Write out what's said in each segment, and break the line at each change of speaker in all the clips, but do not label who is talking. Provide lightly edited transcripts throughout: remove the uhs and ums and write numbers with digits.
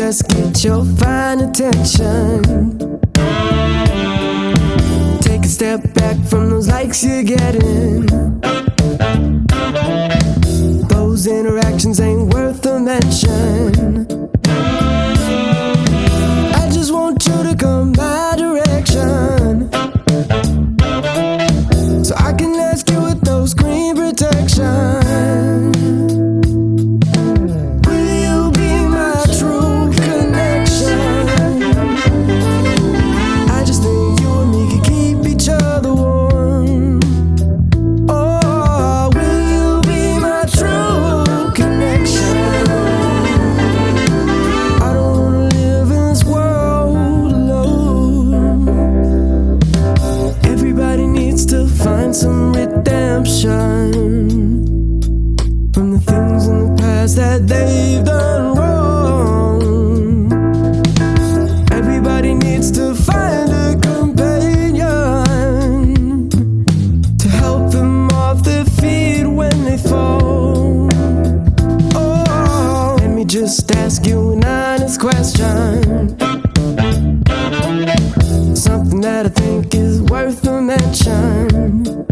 just get your fine attention. Take a step back from those likes you're getting. Those interactions ain't worth a mention. I just want you to come my direction, so I can ask you with no screen protection. Will you be my true connection? I just think you and me could keep each other warm. Oh, will you be my true connection? I don't wanna live in this world alone. Everybody needs to find some redemption from the things in the past that they've done wrong. Everybody needs to find a companion to help them off their feet when they fall. Oh, let me just ask you an honest question, something that I think is worth a mention.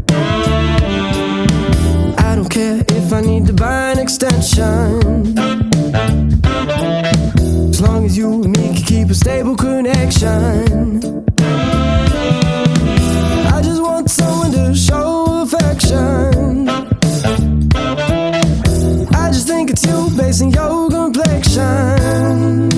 I don't care if I need divine extension, as long as you and me can keep a stable connection. I just want someone to show affection. I just think it's you based on your complexion.